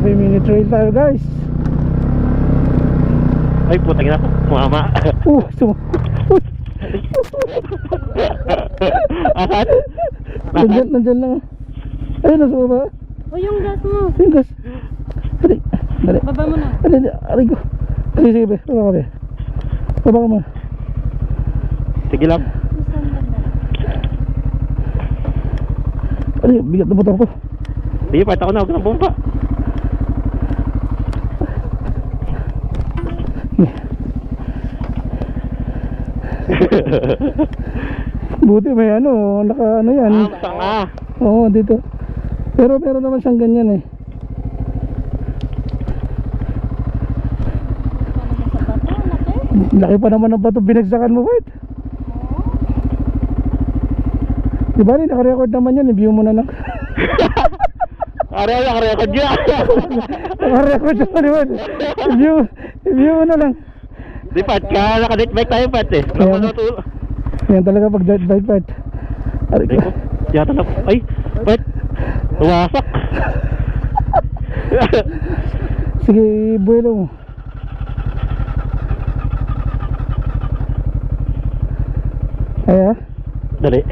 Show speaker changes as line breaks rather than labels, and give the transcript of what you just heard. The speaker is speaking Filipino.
Happy mini trail tayo guys.
Ay putang ina, mama. Asan?
Nandyan lang. Ayun, nasa baba.
O yung gas mo.
Yung gas. Dali, dali.
Baba mo na.
Dali, aray ko. Sige, be. Baba ka, be. Baba ka muna.
Sige lang.
Aray, bigat na motor ko.
Sige, part ako na, huwag ng bumpa.
Buti may ano, naka ano yan.
Tanga.
Oo, dito. Pero meron naman siyang ganyan eh. Laki pa naman ng bato binagsakan mo, Bert. Di ba rin, naka-record naman yan, i-view mo na lang.
Naka-record niya.
Naka-record naman, i-view mo na lang.
Di part ka, naka-date bike tayo part eh.
Yan talaga pag dirt bike, Bert. Aray ko.
Yata na, ay, part. Tuwasak.
Sige, buwelo mo. Ay ha?
Dali.